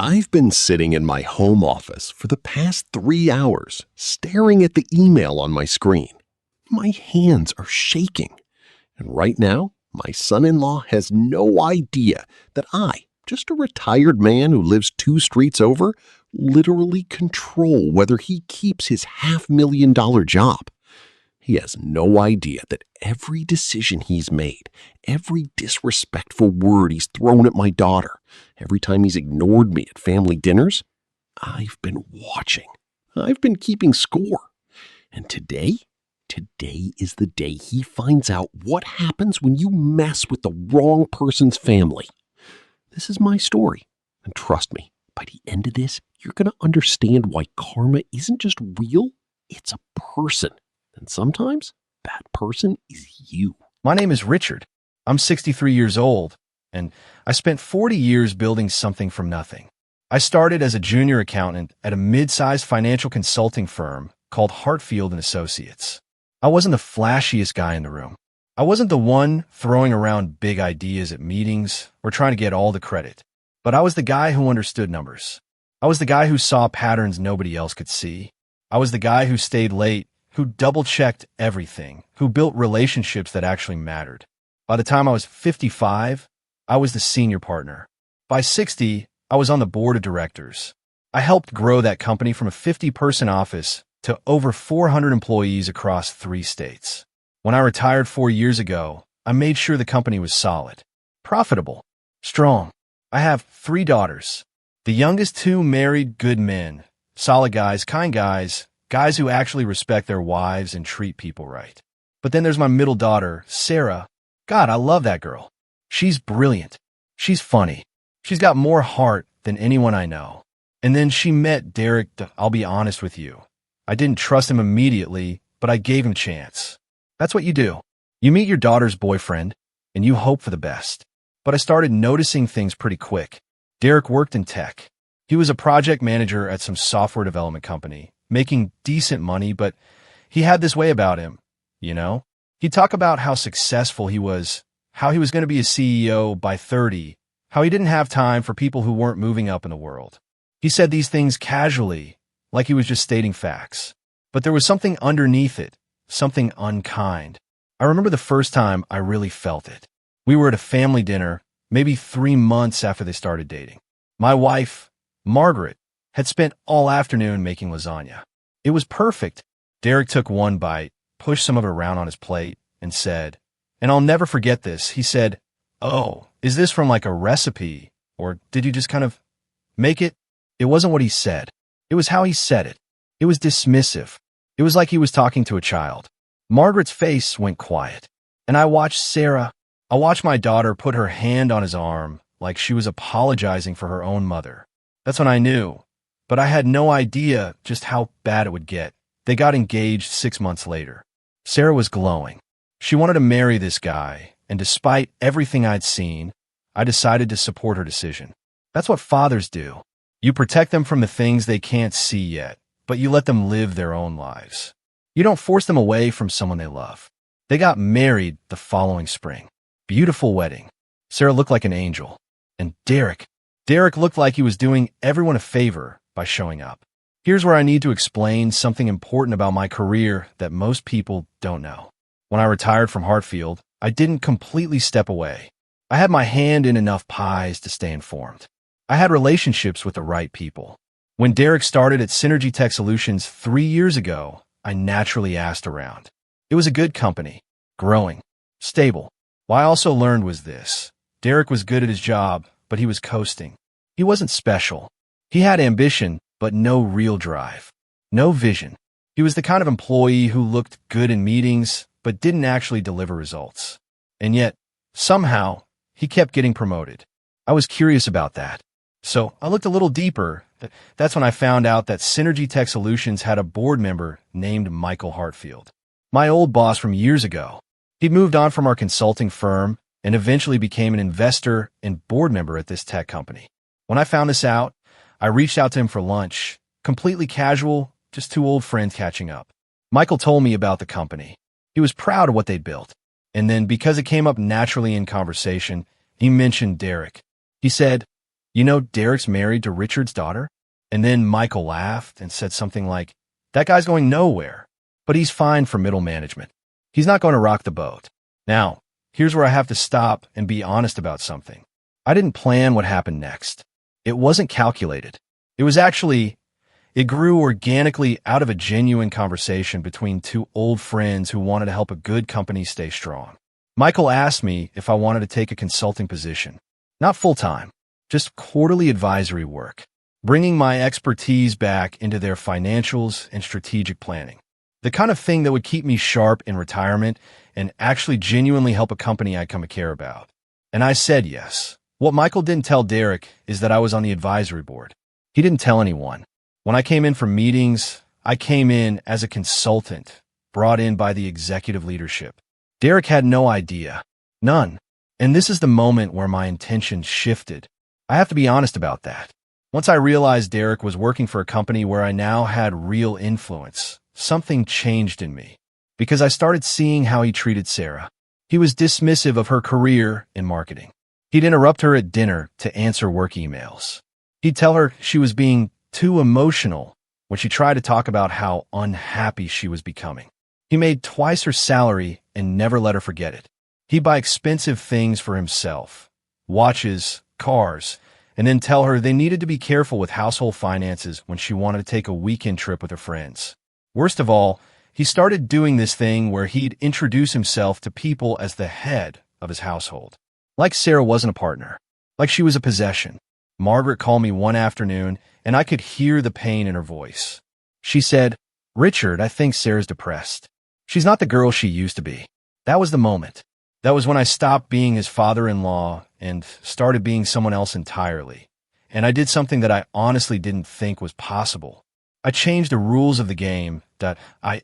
I've been sitting in my home office for the past 3 hours, staring at the email on my screen. My hands are shaking. And right now, my son-in-law has no idea that I, just a retired man who lives 2 streets over, literally control whether he keeps his $500,000 job. He has no idea that every decision he's made, every disrespectful word he's thrown at my daughter, every time he's ignored me at family dinners, I've been watching. I've been keeping score. And today is the day he finds out what happens when you mess with the wrong person's family. This is my story. And trust me, by the end of this, you're going to understand why karma isn't just real, it's a person. And sometimes that person is you. My name is Richard. I'm 63 years old, and I spent 40 years building something from nothing. I started as a junior accountant at a mid-sized financial consulting firm called Hartfield & Associates. I wasn't the flashiest guy in the room. I wasn't the one throwing around big ideas at meetings or trying to get all the credit. But I was the guy who understood numbers. I was the guy who saw patterns nobody else could see. I was the guy who stayed late, who double-checked everything, who built relationships that actually mattered. By the time I was 55, I was the senior partner. By 60, I was on the board of directors. I helped grow that company from a 50-person office to over 400 employees across 3 states. When I retired 4 years ago, I made sure the company was solid, profitable, strong. I have 3 daughters. The youngest 2 married good men, solid guys, kind guys who actually respect their wives and treat people right. But then there's my middle daughter, Sarah. God, I love that girl. She's brilliant. She's funny. She's got more heart than anyone I know. And then she met Derek. I'll be honest with you. I didn't trust him immediately, but I gave him a chance. That's what you do. You meet your daughter's boyfriend, and you hope for the best. But I started noticing things pretty quick. Derek worked in tech. He was a project manager at some software development company, making decent money, but he had this way about him, you know? He'd talk about how successful he was, how he was going to be a CEO by 30, how he didn't have time for people who weren't moving up in the world. He said these things casually, like he was just stating facts. But there was something underneath it, something unkind. I remember the first time I really felt it. We were at a family dinner, maybe 3 months after they started dating. My wife, Margaret, had spent all afternoon making lasagna. It was perfect. Derek took one bite, pushed some of it around on his plate, and said, and I'll never forget this, he said, "Oh, is this from like a recipe? Or did you just kind of make it?" It wasn't what he said. It was how he said it. It was dismissive. It was like he was talking to a child. Margaret's face went quiet. And I watched my daughter put her hand on his arm like she was apologizing for her own mother. That's when I knew. But I had no idea just how bad it would get. They got engaged 6 months later. Sarah was glowing. She wanted to marry this guy, and despite everything I'd seen, I decided to support her decision. That's what fathers do. You protect them from the things they can't see yet, but you let them live their own lives. You don't force them away from someone they love. They got married the following spring. Beautiful wedding. Sarah looked like an angel. And Derek looked like he was doing everyone a favor by showing up. Here's where I need to explain something important about my career that most people don't know. When I retired from Hartfield, I didn't completely step away. I had my hand in enough pies to stay informed. I had relationships with the right people. When Derek started at Synergy Tech Solutions 3 years ago, I naturally asked around. It was a good company, growing, stable. What I also learned was this. Derek was good at his job, but he was coasting. He wasn't special. He had ambition, but no real drive. No vision. He was the kind of employee who looked good in meetings, but didn't actually deliver results. And yet, somehow, he kept getting promoted. I was curious about that. So I looked a little deeper. That's when I found out that Synergy Tech Solutions had a board member named Michael Hartfield. My old boss from years ago. He'd moved on from our consulting firm and eventually became an investor and board member at this tech company. When I found this out, I reached out to him for lunch, completely casual, just 2 old friends catching up. Michael told me about the company. He was proud of what they'd built. And then, because it came up naturally in conversation, he mentioned Derek. He said, You know, Derek's married to Richard's daughter? And then Michael laughed and said something like, that guy's going nowhere, but he's fine for middle management. He's not going to rock the boat. Now, here's where I have to stop and be honest about something. I didn't plan what happened next. It wasn't calculated. It grew organically out of a genuine conversation between two old friends who wanted to help a good company stay strong. Michael asked me if I wanted to take a consulting position. Not full-time, just quarterly advisory work, bringing my expertise back into their financials and strategic planning. The kind of thing that would keep me sharp in retirement and actually genuinely help a company I come to care about. And I said yes. What Michael didn't tell Derek is that I was on the advisory board. He didn't tell anyone. When I came in for meetings, I came in as a consultant, brought in by the executive leadership. Derek had no idea. None. And this is the moment where my intentions shifted. I have to be honest about that. Once I realized Derek was working for a company where I now had real influence, something changed in me. Because I started seeing how he treated Sarah. He was dismissive of her career in marketing. He'd interrupt her at dinner to answer work emails. He'd tell her she was being too emotional when she tried to talk about how unhappy she was becoming. He made twice her salary and never let her forget it. He'd buy expensive things for himself, watches, cars, and then tell her they needed to be careful with household finances when she wanted to take a weekend trip with her friends. Worst of all, he started doing this thing where he'd introduce himself to people as the head of his household. Like Sarah wasn't a partner, like she was a possession. Margaret called me one afternoon, and I could hear the pain in her voice. She said, "Richard, I think Sarah's depressed. She's not the girl she used to be." That was the moment. That was when I stopped being his father-in-law and started being someone else entirely. And I did something that I honestly didn't think was possible. I changed the rules of the game that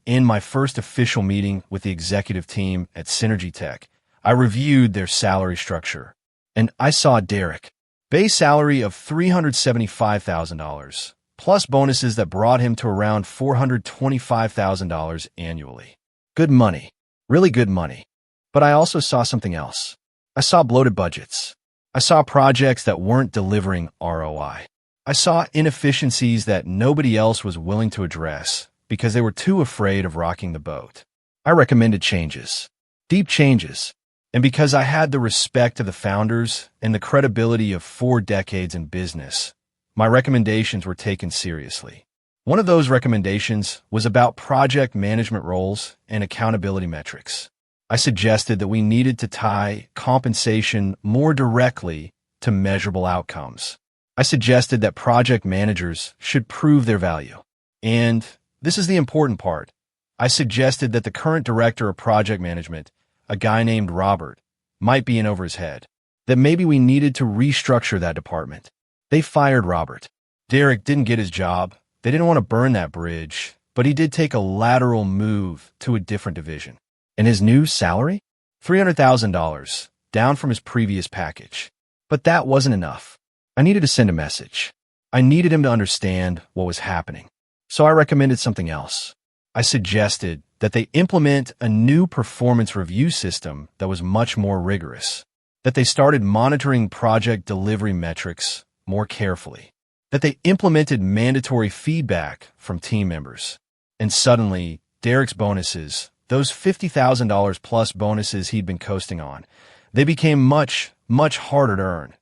in my first official meeting with the executive team at Synergy Tech, I reviewed their salary structure. And I saw Derek. Base salary of $375,000, plus bonuses that brought him to around $425,000 annually. Good money. Really good money. But I also saw something else. I saw bloated budgets. I saw projects that weren't delivering ROI. I saw inefficiencies that nobody else was willing to address because they were too afraid of rocking the boat. I recommended changes. Deep changes. And because I had the respect of the founders and the credibility of 4 decades in business, my recommendations were taken seriously. One of those recommendations was about project management roles and accountability metrics. I suggested that we needed to tie compensation more directly to measurable outcomes. I suggested that project managers should prove their value. And this is the important part. I suggested that the current director of project management, a guy named Robert, might be in over his head, that maybe we needed to restructure that department. They fired Robert. Derek didn't get his job. They didn't want to burn that bridge, but he did take a lateral move to a different division. And his new salary? $300,000, down from his previous package. But that wasn't enough. I needed to send a message. I needed him to understand what was happening. So I recommended something else. I suggested that they implement a new performance review system that was much more rigorous, that they started monitoring project delivery metrics more carefully, that they implemented mandatory feedback from team members. And suddenly, Derek's bonuses, those $50,000 plus bonuses he'd been coasting on, they became much, much harder to earn.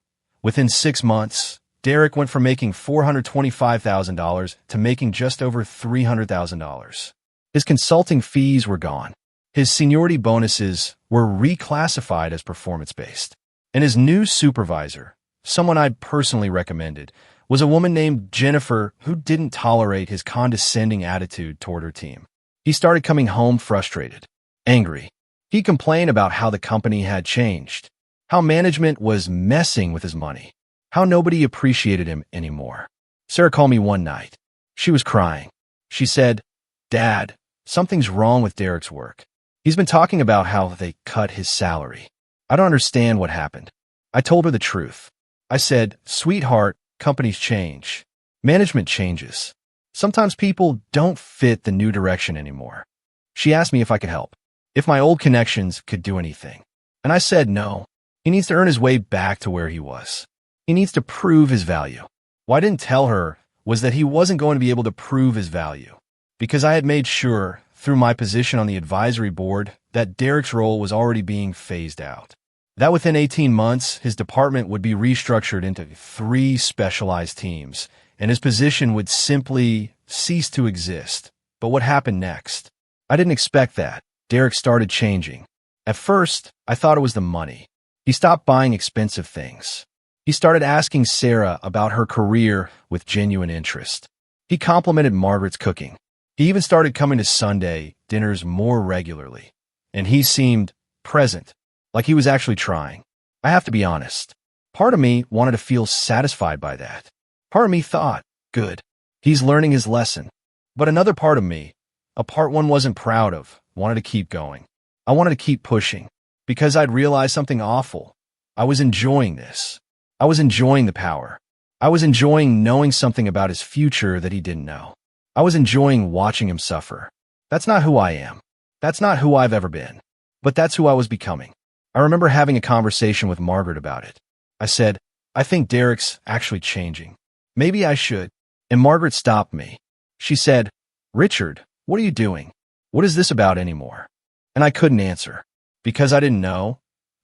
Within 6 months, Derek went from making $425,000 to making just over $300,000. His consulting fees were gone. His seniority bonuses were reclassified as performance-based. And his new supervisor, someone I'd personally recommended, was a woman named Jennifer who didn't tolerate his condescending attitude toward her team. He started coming home frustrated, angry. He complained about how the company had changed, how management was messing with his money, how nobody appreciated him anymore. Sarah called me one night. She was crying. She said, "Dad, something's wrong with Derek's work. He's been talking about how they cut his salary. I don't understand what happened." I told her the truth. I said, "Sweetheart, companies change. Management changes. Sometimes people don't fit the new direction anymore." She asked me if I could help, if my old connections could do anything. And I said no. He needs to earn his way back to where he was. He needs to prove his value. What I didn't tell her was that he wasn't going to be able to prove his value, because I had made sure, through my position on the advisory board, that Derek's role was already being phased out. That within 18 months, his department would be restructured into 3 specialized teams, and his position would simply cease to exist. But what happened next? I didn't expect that. Derek started changing. At first, I thought it was the money. He stopped buying expensive things. He started asking Sarah about her career with genuine interest. He complimented Margaret's cooking. He even started coming to Sunday dinners more regularly. And he seemed present, like he was actually trying. I have to be honest. Part of me wanted to feel satisfied by that. Part of me thought, good, he's learning his lesson. But another part of me, a part one wasn't proud of, wanted to keep going. I wanted to keep pushing, because I'd realized something awful. I was enjoying this. I was enjoying the power. I was enjoying knowing something about his future that he didn't know. I was enjoying watching him suffer. That's not who I am. That's not who I've ever been. But that's who I was becoming. I remember having a conversation with Margaret about it. I said, I think Derek's actually changing. Maybe I should. And Margaret stopped me. She said, Richard, what are you doing? What is this about anymore? And I couldn't answer, because I didn't know.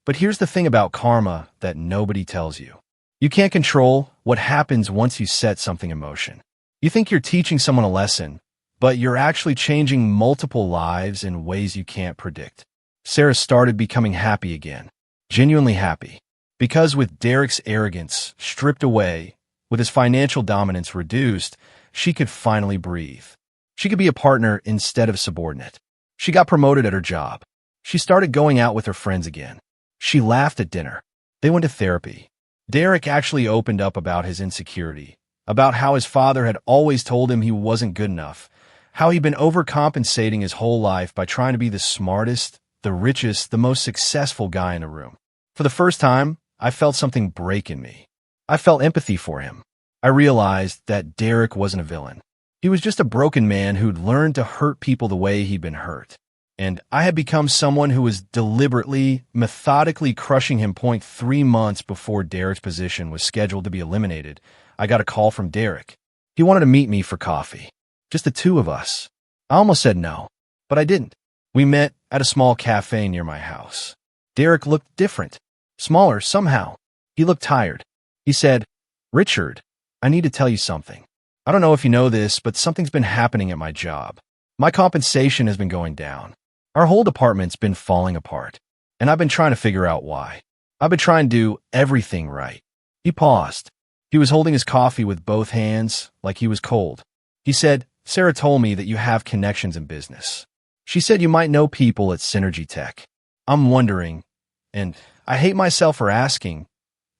But here's the thing about karma that nobody tells you. You can't control what happens once you set something in motion. You think you're teaching someone a lesson, but you're actually changing multiple lives in ways you can't predict. Sarah started becoming happy again, genuinely happy, because with Derek's arrogance stripped away, with his financial dominance reduced, she could finally breathe. She could be a partner instead of subordinate. She got promoted at her job. She started going out with her friends again. She laughed at dinner. They went to therapy. Derek actually opened up about his insecurity, about how his father had always told him he wasn't good enough, how he'd been overcompensating his whole life by trying to be the smartest, the richest, the most successful guy in the room. For the first time, I felt something break in me. I felt empathy for him. I realized that Derek wasn't a villain. He was just a broken man who'd learned to hurt people the way he'd been hurt. And I had become someone who was deliberately, methodically crushing him. 3 months before Derek's position was scheduled to be eliminated, I got a call from Derek. He wanted to meet me for coffee. Just the 2 of us. I almost said no, but I didn't. We met at a small cafe near my house. Derek looked different, smaller somehow. He looked tired. He said, Richard, I need to tell you something. I don't know if you know this, but something's been happening at my job. My compensation has been going down. Our whole department's been falling apart, and I've been trying to figure out why. I've been trying to do everything right. He paused. He was holding his coffee with both hands, like he was cold. He said, Sarah told me that you have connections in business. She said you might know people at Synergy Tech. I'm wondering, and I hate myself for asking,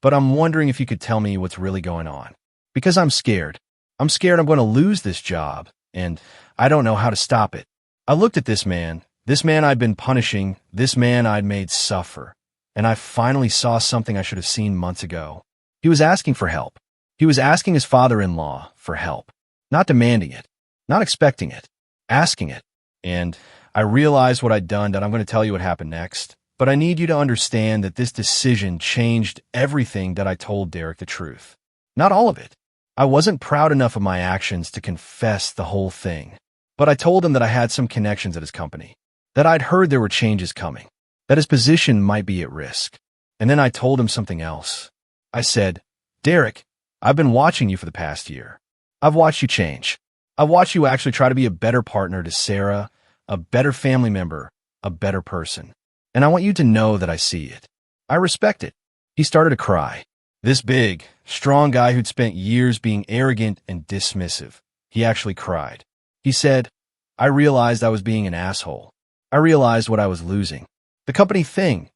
but I'm wondering if you could tell me what's really going on. Because I'm scared. I'm scared I'm going to lose this job, and I don't know how to stop it. I looked at this man I'd been punishing, this man I'd made suffer, and I finally saw something I should have seen months ago. He was asking for help. He was asking his father-in-law for help, not demanding it, not expecting it, asking it. And I realized what I'd done, that I'm going to tell you what happened next, but I need you to understand that this decision changed everything that I told Derek the truth. Not all of it. I wasn't proud enough of my actions to confess the whole thing, but I told him that I had some connections at his company, that I'd heard there were changes coming, that his position might be at risk. And then I told him something else. I said, Derek, I've been watching you for the past year. I've watched you change. I've watched you actually try to be a better partner to Sarah, a better family member, a better person. And I want you to know that I see it. I respect it. He started to cry. This big, strong guy who'd spent years being arrogant and dismissive. He actually cried. He said, I realized I was being an asshole. I realized what I was losing. The company thing,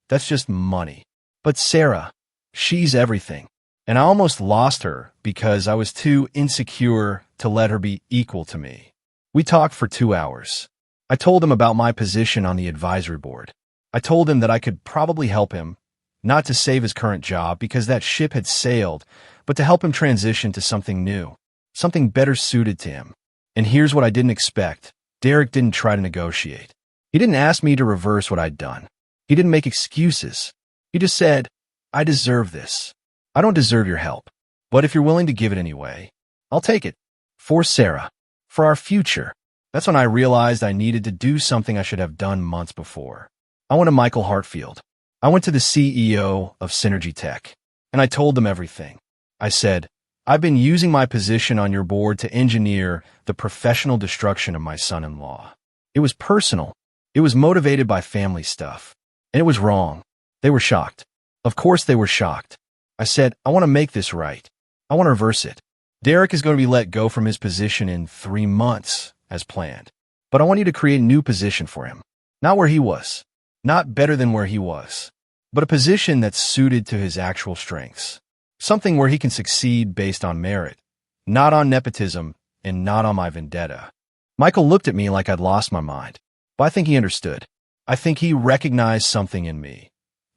that's just money. But Sarah, she's everything. And I almost lost her because I was too insecure to let her be equal to me. We talked for 2 hours. I told him about my position on the advisory board. I told him that I could probably help him, not to save his current job because that ship had sailed, but to help him transition to something new, something better suited to him. And here's what I didn't expect. Derek didn't try to negotiate. He didn't ask me to reverse what I'd done. He didn't make excuses. He just said, I deserve this. I don't deserve your help, but if you're willing to give it anyway, I'll take it. For Sarah. For our future. That's when I realized I needed to do something I should have done months before. I went to Michael Hartfield. I went to the CEO of Synergy Tech, and I told them everything. I said, I've been using my position on your board to engineer the professional destruction of my son-in-law. It was personal. It was motivated by family stuff. And it was wrong. They were shocked. Of course they were shocked. I said, I want to make this right. I want to reverse it. Derek is going to be let go from his position in 3 months, as planned. But I want you to create a new position for him. Not where he was. Not better than where he was. But a position that's suited to his actual strengths. Something where he can succeed based on merit. Not on nepotism and not on my vendetta. Michael looked at me like I'd lost my mind. But I think he understood. I think he recognized something in me.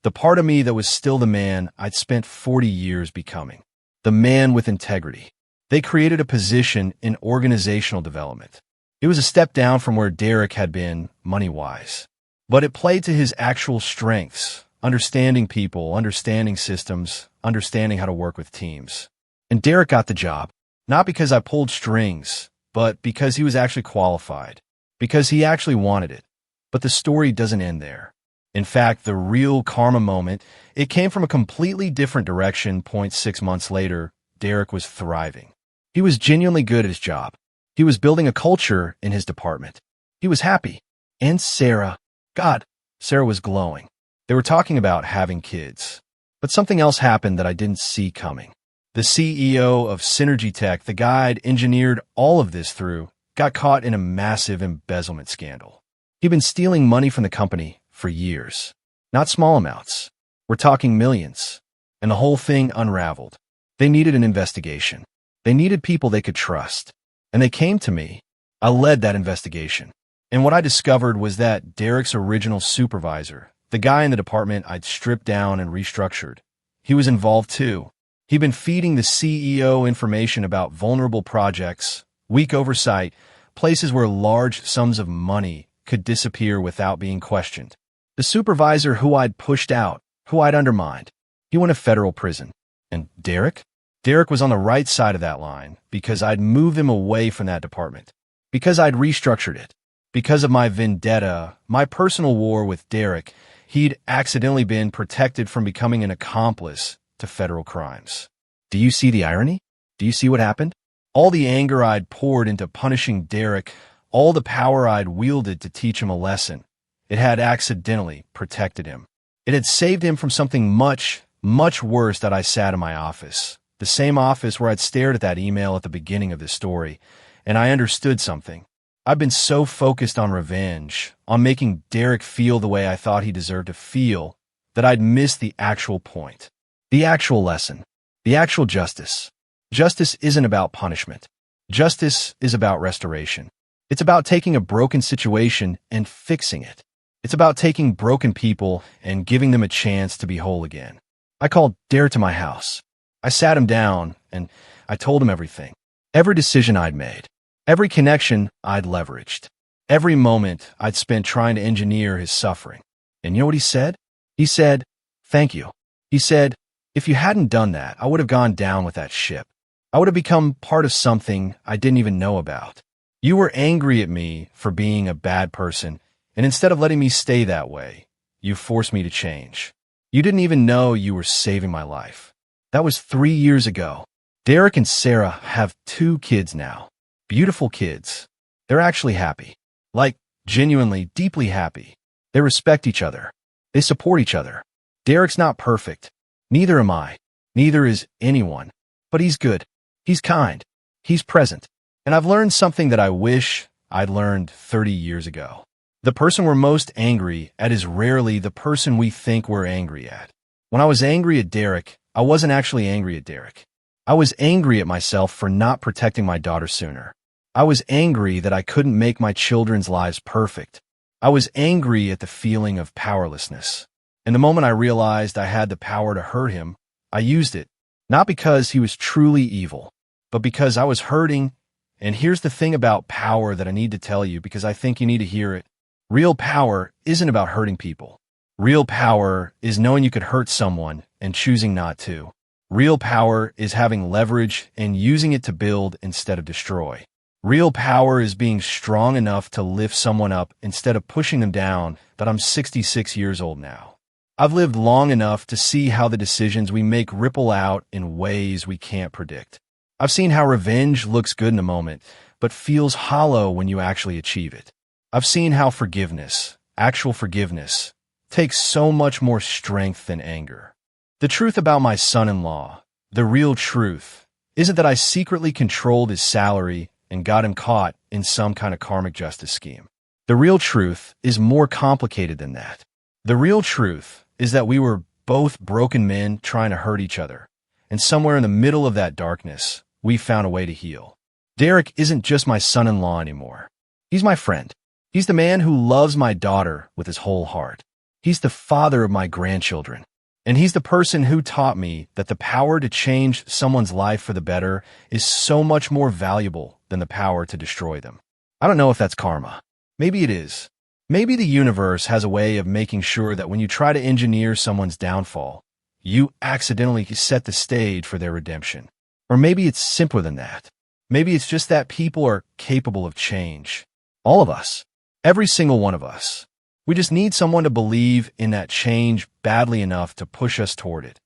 The part of me that was still the man I'd spent 40 years becoming. The man with integrity. They created a position in organizational development. It was a step down from where Derek had been, money-wise. But it played to his actual strengths, understanding people, understanding systems, understanding how to work with teams. And Derek got the job, not because I pulled strings, but because he was actually qualified, because he actually wanted it. But the story doesn't end there. In fact, the real karma moment, it came from a completely different direction. 6 months later, Derek was thriving. He was genuinely good at his job. He was building a culture in his department. He was happy. And Sarah, God, Sarah was glowing. They were talking about having kids. But something else happened that I didn't see coming. The CEO of Synergy Tech, the guy I'd engineered all of this through, got caught in a massive embezzlement scandal. He'd been stealing money from the company for years. Not small amounts. We're talking millions. And the whole thing unraveled. They needed an investigation. They needed people they could trust. And they came to me. I led that investigation. And what I discovered was that Derek's original supervisor, the guy in the department I'd stripped down and restructured, he was involved too. He'd been feeding the CEO information about vulnerable projects, weak oversight, places where large sums of money could disappear without being questioned. The supervisor who I'd pushed out, who I'd undermined, he went to federal prison. And Derek? Derek was on the right side of that line because I'd moved him away from that department, because I'd restructured it, because of my vendetta, my personal war with Derek. He'd accidentally been protected from becoming an accomplice to federal crimes. Do you see the irony? Do you see what happened? All the anger I'd poured into punishing Derek, all the power I'd wielded to teach him a lesson, it had accidentally protected him. It had saved him from something much, much worse that I sat in my office. The same office where I'd stared at that email at the beginning of this story, and I understood something. I've been so focused on revenge, on making Derek feel the way I thought he deserved to feel, that I'd missed the actual point. The actual lesson. The actual justice. Justice isn't about punishment. Justice is about restoration. It's about taking a broken situation and fixing it. It's about taking broken people and giving them a chance to be whole again. I called Derek to my house. I sat him down and I told him everything. Every decision I'd made. Every connection I'd leveraged. Every moment I'd spent trying to engineer his suffering. And you know what he said? He said, "Thank you." He said, "If you hadn't done that, I would have gone down with that ship. I would have become part of something I didn't even know about. You were angry at me for being a bad person, and instead of letting me stay that way, you forced me to change. You didn't even know you were saving my life." That was 3 years ago. Derek and Sarah have 2 kids now. Beautiful kids. They're actually happy. Like, genuinely, deeply happy. They respect each other. They support each other. Derek's not perfect. Neither am I. Neither is anyone. But he's good. He's kind. He's present. And I've learned something that I wish I'd learned 30 years ago. The person we're most angry at is rarely the person we think we're angry at. When I was angry at Derek, I wasn't actually angry at Derek. I was angry at myself for not protecting my daughter sooner. I was angry that I couldn't make my children's lives perfect. I was angry at the feeling of powerlessness. And the moment I realized I had the power to hurt him, I used it. Not because he was truly evil, but because I was hurting. And here's the thing about power that I need to tell you because I think you need to hear it. Real power isn't about hurting people. Real power is knowing you could hurt someone and choosing not to. Real power is having leverage and using it to build instead of destroy. Real power is being strong enough to lift someone up instead of pushing them down. But I'm 66 years old now. I've lived long enough to see how the decisions we make ripple out in ways we can't predict. I've seen how revenge looks good in a moment, but feels hollow when you actually achieve it. I've seen how forgiveness, actual forgiveness, takes so much more strength than anger. The truth about my son-in-law, the real truth, isn't that I secretly controlled his salary and got him caught in some kind of karmic justice scheme. The real truth is more complicated than that. The real truth is that we were both broken men trying to hurt each other, and somewhere in the middle of that darkness, we found a way to heal. Derek isn't just my son-in-law anymore. He's my friend. He's the man who loves my daughter with his whole heart. He's the father of my grandchildren. And he's the person who taught me that the power to change someone's life for the better is so much more valuable than the power to destroy them. I don't know if that's karma. Maybe it is. Maybe the universe has a way of making sure that when you try to engineer someone's downfall, you accidentally set the stage for their redemption. Or maybe it's simpler than that. Maybe it's just that people are capable of change. All of us. Every single one of us. We just need someone to believe in that change badly enough to push us toward it,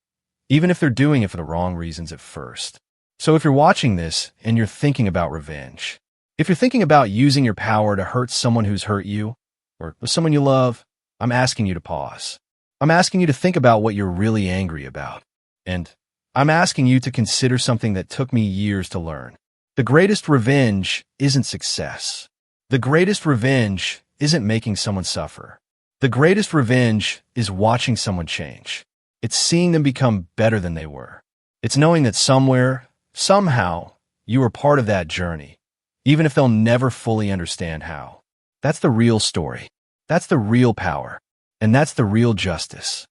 even if they're doing it for the wrong reasons at first. So if you're watching this and you're thinking about revenge, if you're thinking about using your power to hurt someone who's hurt you, or someone you love, I'm asking you to pause. I'm asking you to think about what you're really angry about. And I'm asking you to consider something that took me years to learn. The greatest revenge isn't success. The greatest revenge isn't making someone suffer. The greatest revenge is watching someone change. It's seeing them become better than they were. It's knowing that somewhere, somehow, you were part of that journey, even if they'll never fully understand how. That's the real story. That's the real power. And that's the real justice.